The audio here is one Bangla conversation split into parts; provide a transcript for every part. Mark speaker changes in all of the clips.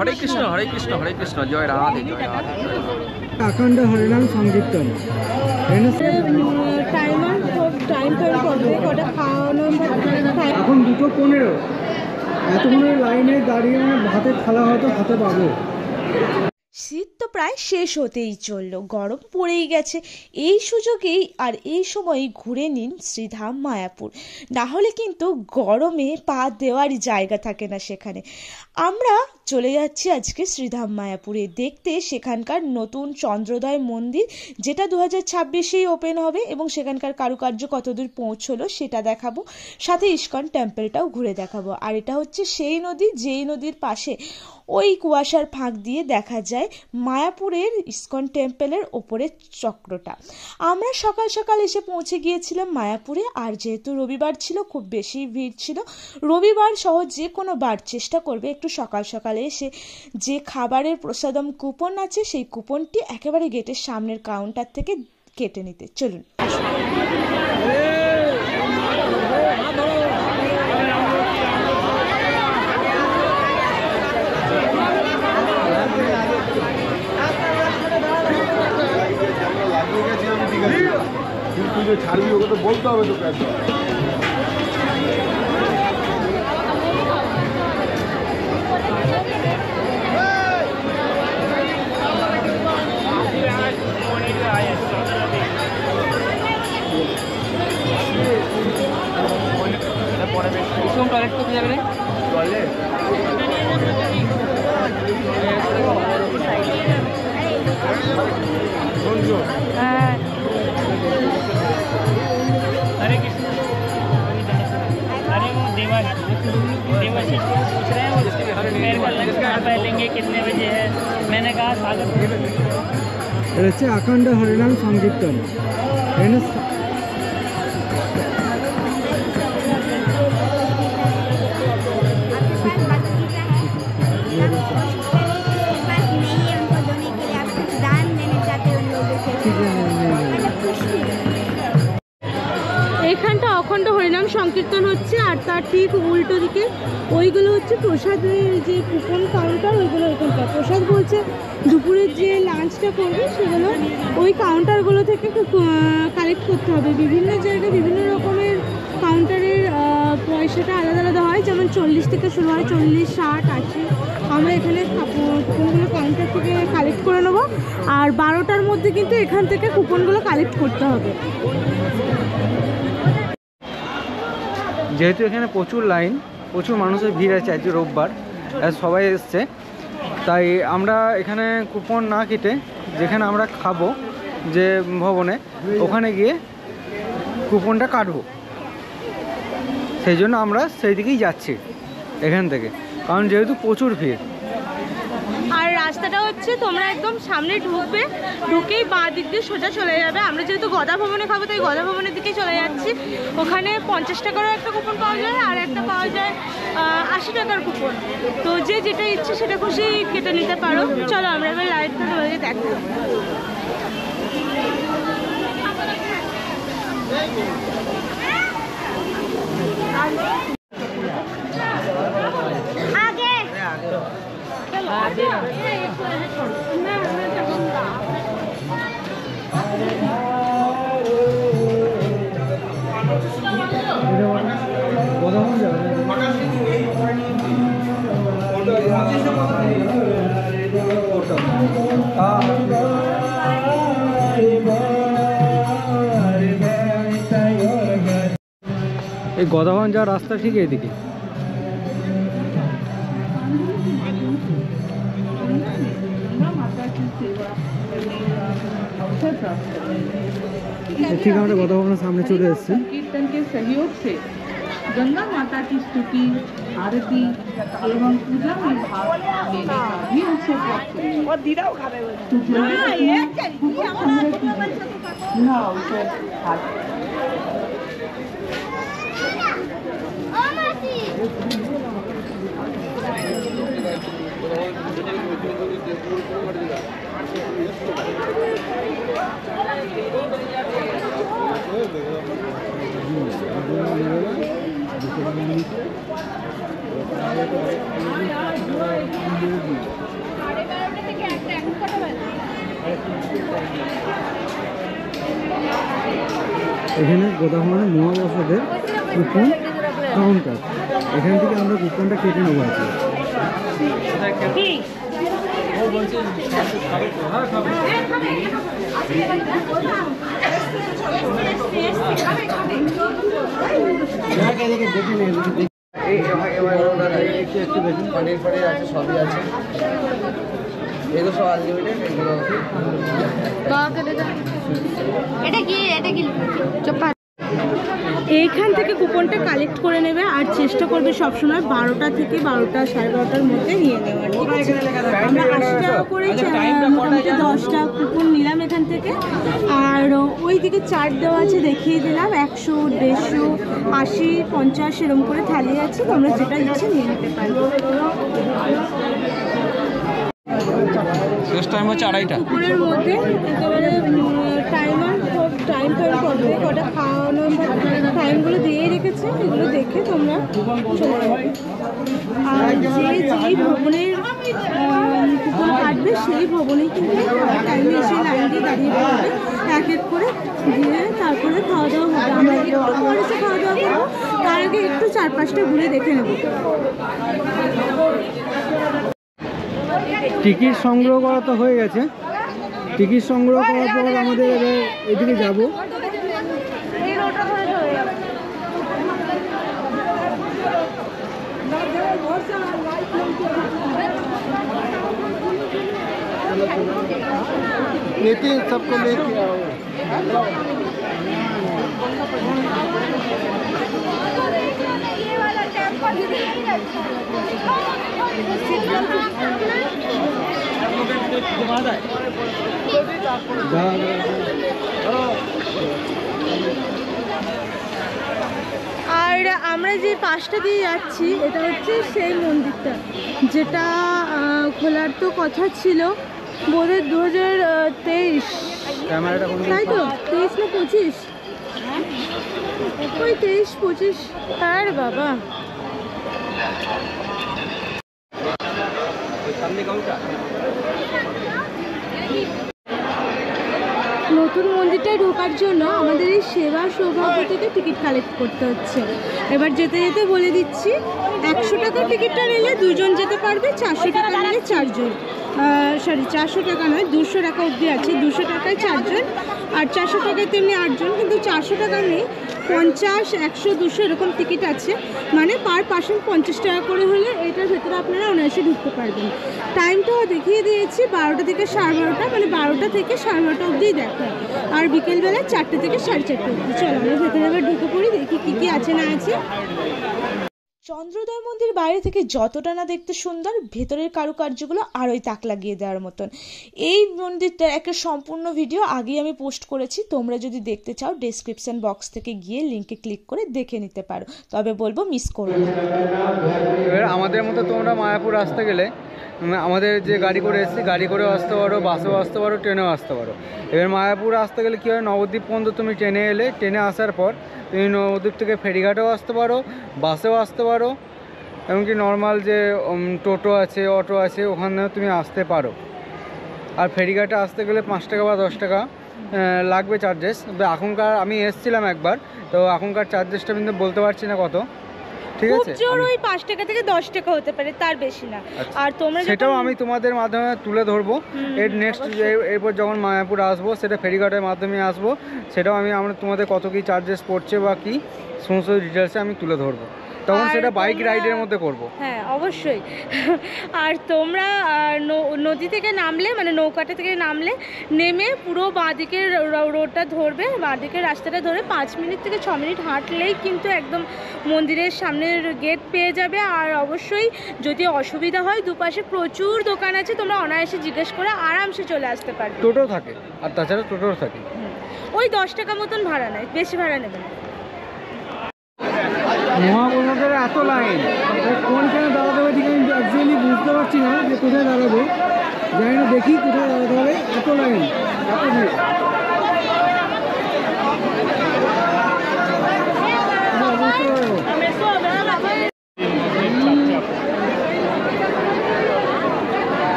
Speaker 1: হরে কৃষ্ণ হরে কৃষ্ণ হরে কৃষ্ণ, জয় রাধে জয় রাধে।
Speaker 2: अखंड हरिनाम संकीर्तन এখন 2:15 এতক্ষণ লাইনে দাঁড়িয়ে ভাতের থালা হয়তো হাতে পাবো।
Speaker 3: শীত তো প্রায় শেষ হতেই চললো, গরম পড়েই গেছে। এই সুযোগেই আর এই সময়ই ঘুরে নিন শ্রীধাম মায়াপুর, না হলে কিন্তু গরমে পা দেওয়ারই জায়গা থাকে না সেখানে। আমরা চলে যাচ্ছি আজকে শ্রীধাম মায়াপুরে দেখতে সেখানকার নতুন চন্দ্রোদয় মন্দির, যেটা 2026-এই ওপেন হবে, এবং সেখানকার কারুকার্য কতদূর পৌঁছলো সেটা দেখাবো, সাথে ইস্কন টেম্পলটাও ঘুরে দেখাবো। আর এটা হচ্ছে সেই নদী, যেই নদীর পাশে ওই কুয়াশার ফাঁক দিয়ে দেখা যায় মায়াপুরের ইস্কন টেম্পলের ওপরের চক্রটা। আমরা সকাল সকাল এসে পৌঁছে গিয়েছিলাম মায়াপুরে, আর যেহেতু রবিবার ছিল খুব বেশি ভিড় ছিল। রবিবার সহ যে কোনো বার চেষ্টা করবে একটু সকাল সকালে এসে যে খাবারের প্রসাদম কুপন আছে সেই কুপনটি একেবারে গেটের সামনের কাউন্টার থেকে কেটে নিতে। চলুন।
Speaker 4: ছাড়বি ওকে তো বলতে হবে তোকে একদম।
Speaker 1: টয়লেট করতে যাবে রে টয়লেট
Speaker 3: হ্যাঁ
Speaker 5: हरे कृष्ण। अरे वो देवा से पूछ रहे हैं, मेरे को लगा लेंगे कितने बजे है, मैंने कहा सागर।
Speaker 2: এটা হচ্ছে अखंड हरिनाम संकीर्तन।
Speaker 3: এখানটা অখণ্ড হরিনাম সংকীর্তন হচ্ছে, আর তার ঠিক উল্টো দিকে ওইগুলো হচ্ছে প্রসাদের যে কুপন কাউন্টার, ওইগুলো ওইখানটা প্রসাদ বলছে। দুপুরের যে লাঞ্চটা করবে সেগুলো ওই কাউন্টারগুলো থেকে কালেক্ট করতে হবে। বিভিন্ন জায়গায় বিভিন্ন রকমের কাউন্টারের পয়সাটা আলাদা আলাদা হয়, যেমন 40 থেকে শুরু হয়, 40, 60, 80। আমরা এখানে কুপনগুলো কাউন্টার থেকে কালেক্ট করে নেবো, আর 12টার মধ্যে কিন্তু এখান থেকে কুপনগুলো কালেক্ট করতে হবে।
Speaker 2: যেহেতু এখানে প্রচুর লাইন, প্রচুর মানুষের ভিড় আছে, আজকে রোববার সবাই এসছে, তাই আমরা এখানে কুপন না কেটে যেখানে আমরা খাবো যে ভবনে, ওখানে গিয়ে কুপনটা কাটবো। সেই জন্য আমরা সেই দিকেই যাচ্ছি এখান থেকে, কারণ যেহেতু প্রচুর ভিড়।
Speaker 3: আর রাস্তাটা হচ্ছে তোমরা একদম সামনে ঢুকবে, ঢুকেই বাঁ দিক দিয়ে সোজা চলে যাবে। আমরা যেহেতু গদা ভবনে খাবো তাই গদা ভবনের দিকেই চলে যাচ্ছি। ওখানে 50 টাকারও একটা কুপন পাওয়া যায়, আর একটা পাওয়া যায় 80 টাকার কুপন। তো যে যেটা ইচ্ছে সেটা খুশি কেটে নিতে পারো। চলো আমরা এবার লাইট তোমাকে দেখো।
Speaker 2: এই গদাভবন যাওয়ার রাস্তা ঠিক এইদিকে। ठीक है, गदाभवনের सामने चले एসেছি।
Speaker 6: कीर्तन के सहयोग से गंगा माता की स्तुति, आरती एवं पूजा में भाग लेने का भी अवसर प्राप्त
Speaker 2: है। এখানে গোদামোহন মহাপ্রসাদের কুপন কাউন্টার, এখান থেকে আমরা কুপনটা কেটে নেবো আর কি।
Speaker 4: পনির ফনির আছে, সবই আছে, এগুলো সব আনলিমিটেড। এগুলো
Speaker 7: এইখান থেকে কুপনটা কালেক্ট করে নেবে আর চেষ্টা করবে সবসময় 12টা থেকে 12টা সাড়ে 12টার মধ্যে নিয়ে নেওয়ার। ঠিক আছে, আমরা 80 টাকা করে মোটামুটি 10টা কুপন নিলাম এখান থেকে। আর ওই দিকে চার্ট দেওয়া আছে, দেখিয়ে দিলাম 100, 150, 80, 50 এরকম করে থালি আছে, তোমরা যেটা ইচ্ছে নিয়ে নিতে পারবে।
Speaker 2: শেষ টাইম হচ্ছে 2:30।
Speaker 7: কুপনের মধ্যে একেবারে টাইমার সব টাইম করবে, কটা খাওয়ানো সব টাইমগুলো দিয়ে রেখেছে, এগুলো দেখে তোমরা চলে যাবে। আর যেই ভবনের কুপন কাটবে সেই ভবনেই কিন্তু টাইমে এসে লাইন দিয়ে দাঁড়িয়ে পড়বে, এক এক করে দিয়ে তারপরে খাওয়া দাওয়া হবে। আমরা একটু পরে খাওয়া দাওয়া করবো, তার আগে একটু 4-5টা ঘুরে দেখে নেব।
Speaker 2: টিকিট সংগ্রহ করা তো হয়ে গেছে। টিকিট সংগ্রহ করার পর আমাদের এবার এদিকে যাব।
Speaker 4: नीति सबको लेके आओ।
Speaker 7: আর আমরা যে পাশটা দিয়ে যাচ্ছি এটা হচ্ছে সেই মন্দিরটা, যেটা খোলার তো কথা ছিল বোধহয় 2023, তাই তো? 23 না 25? ওই 23-25। আর বাবা নতুন মন্দিরটায় ঢোকার জন্য আমাদের এই সেবা সৌভাগ্য থেকে টিকিট কালেক্ট করতে হচ্ছে। এবার যেতে যেতে বলে দিচ্ছি, 100 টাকার টিকিটটা নিলে 2 জন যেতে পারবে, 400 টাকা নিলে 4 জন। 400 টাকা নয়, 200 টাকা অবধি আছে, 200 টাকায় 4 জন, আর 400 টাকায় তেমনি 8 জন। কিন্তু 400 টাকা নেই, 50, 100, 200 এরকম টিকিট আছে, মানে পার পার্সন 50 টাকা করে হলে এটার ভেতরে আপনারা অনায়াসে ঢুকতে পারবেন। টাইমটাও দেখিয়ে দিয়েছি, 12টা থেকে 12:30, মানে 12টা থেকে 12:30 অবধিই দেখা, আর বিকেলবেলা 4টে থেকে 4:30 অবধি। চলো আমরা ভেতরে এবার ঢুকে পড়ি, দেখি কী কী আছে না আছে।
Speaker 3: চন্দ্রোদয় মন্দির বাইরে থেকে যতটা না দেখতে সুন্দর, ভেতরের কারুকার্যগুলো আরোই তাক লাগিয়ে দেওয়ার মতন। এই মন্দিরটার একটা সম্পূর্ণ ভিডিও আগেই আমি পোস্ট করেছি, তোমরা যদি দেখতে চাও ডেসক্রিপশন বক্স থেকে গিয়ে লিঙ্কে ক্লিক করে দেখে নিতে পারো, তবে বলবো মিস করো না।
Speaker 2: এবার আমাদের মতো তোমরা মায়াপুর আসতে গেলে আমাদের যে গাড়ি করে এসেছি, গাড়ি করেও আসতে পারো, বাসেও আসতে পারো, ট্রেনেও আসতে পারো। এবার মায়াপুর আসতে গেলে কী হয়, নবদ্বীপ পর্যন্ত তুমি ট্রেনে এলে, ট্রেনে আসার পর তুমি নবদ্বীপ থেকে ফেরিঘাটেও আসতে পারো, বাসেও আসতে পারো, এমনকি নর্মাল যে টোটো আছে, অটো আছে, ওখানেও তুমি আসতে পারো। আর ফেরিঘাটে আসতে গেলে 5 টাকা বা 10 টাকা লাগবে চার্জেস। এখনকার আমি এসেছিলাম একবার, তো এখনকার চার্জেসটা কিন্তু বলতে পারছি না কত। ঠিক আছে,
Speaker 7: জোর ওই 5 টাকা থেকে 10 টাকা হতে পারে, তার বেশি না। আর তোমরা
Speaker 2: সেটাও আমি তোমাদের মাধ্যমে তুলে ধরবো। এর নেক্সট এরপর যখন মায়াপুর আসবো, সেটা ফেরিঘাটের মাধ্যমে আসবো, সেটাও আমরা তোমাদের কত কী চার্জেস পড়ছে বা কী সমস্ত ডিটেলসে আমি তুলে ধরবো, তখন সেটা বাইক রাইডের মধ্যে করব।
Speaker 7: হ্যাঁ অবশ্যই। আর তোমরা নদী থেকে নামলে, মানে নৌকাটা থেকে নামলে, নেমে পুরো বাঁদিকের রোডটা ধরবে, বাঁদিকের রাস্তাটা ধরে 5 মিনিট থেকে 6 মিনিট হাঁটলেই কিন্তু একদম মন্দিরের সামনের গেট পেয়ে যাবে। আর অবশ্যই যদি অসুবিধা হয়, দুপাশে প্রচুর দোকান আছে, তোমরা অনায়াসে জিজ্ঞেস করে আরামসে চলে আসতে পারবে।
Speaker 2: টোটো থাকে, আর তাছাড়া টোটোও থাকে।
Speaker 7: ওই 10 টাকা মতন ভাড়া নেয়, বেশি ভাড়া নেবে না।
Speaker 2: মহাপ্রসাদের এত লাইন, কোনখানে দাঁড়াতে হবে ঠিক আমি অ্যাকচুয়ালি বুঝতে পারছি না যে কোথায় দাঁড়াবো, জানি না, দেখি কোথায় দাঁড়াতে হবে। এত লাইন, এত ভিড়।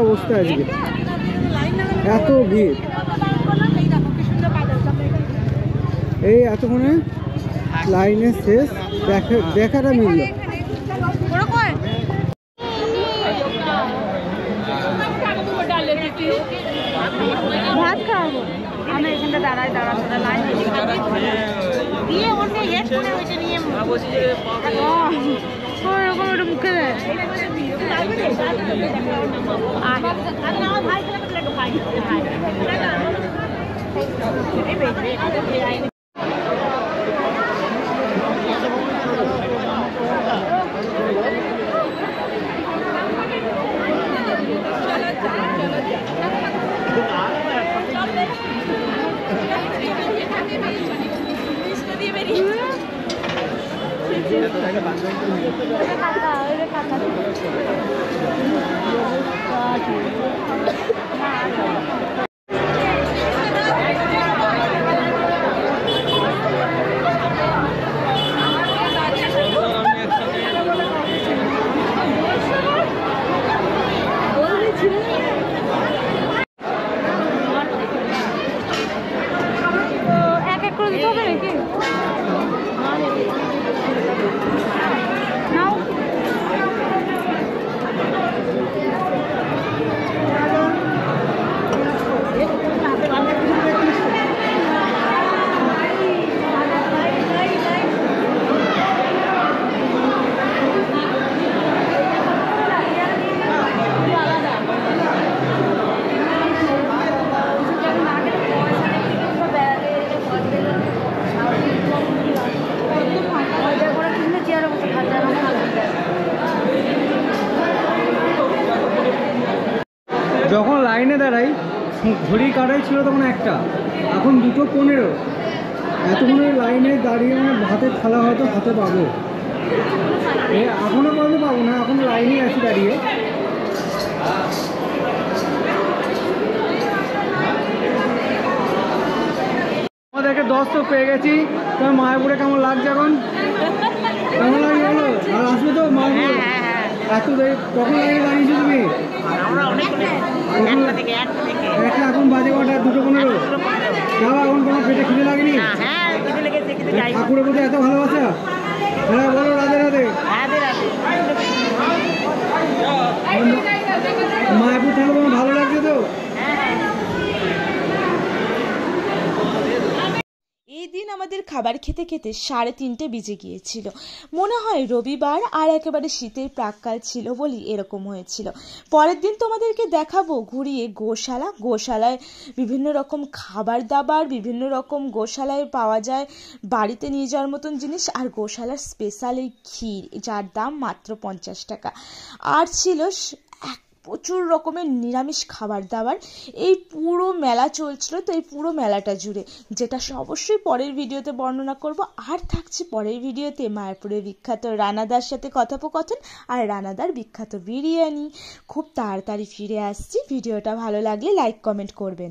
Speaker 2: অবস্থা আজকে, এত ভিড়। এই এতক্ষণে লাইনের শেষ, দেখাটা মিলল।
Speaker 7: ভাত খাওয়াবো আমি এখানটা দাঁড়াই লাইন দিয়ে ওটা হেডফোনে ওইটা নিয়ে ওরকম ওটা মুখে দেয়।
Speaker 2: যখন লাইনে দাঁড়াই ঘড়ি কাটাই ছিল তখন 1টা, এখন 2:15। এতক্ষণের লাইনে দাঁড়িয়ে মানে ভাতের থালা হয়তো হাতে পাবো, এখনও পর্যন্ত পাবো না, এখন লাইনেই আছি দাঁড়িয়ে। আমাদেরকে 10 তো পেয়ে গেছি। তোমার মায়াপুরে কেমন লাগছে এখন? কেমন লাগছে বলো? আর আসবে তো মায়াপুর? এত কখন লাইনে দাঁড়িয়েছো তুমি? এখন বাজে কটা? 2:15। যাওয়া এখন তোমার পেটে খিদে লাগেনি? ঠাকুরের প্রতি এত ভালোবাসা? হ্যাঁ বলো রাধে রাধে। মায়াপুর ঠাকুর তোমার ভালো লাগছে তো?
Speaker 3: এই দিন আমাদের খাবার খেতে খেতে 3:30 বেজে গিয়েছিল। মনে হয় রবিবার আর একেবারে শীতের প্রাক্কাল ছিল বলি এরকম হয়েছিল। পরের দিন তোমাদেরকে দেখাবো ঘুরিয়ে গোশালায় বিভিন্ন রকম খাবার দাবার, বিভিন্ন রকম গোশালায় পাওয়া যায় বাড়িতে নিয়ে যাওয়ার মতন জিনিস, আর গোশালার স্পেশাল এই ক্ষীর, যার দাম মাত্র 50 টাকা। আর ছিল প্রচুর রকমের নিরামিষ খাবার দাবার। এই পুরো মেলা চলছিল, তো এই পুরো মেলাটা জুড়ে, যেটা অবশ্যই পরের ভিডিওতে বর্ণনা করব। আর থাকছে পরের ভিডিওতে মায়াপুরের বিখ্যাত রানাদার সাথে কথোপকথন আর রানাদার বিখ্যাত বিরিয়ানি। খুব তাড়াতাড়ি ফিরে আসছি। ভিডিওটা ভালো লাগলে লাইক কমেন্ট করবেন।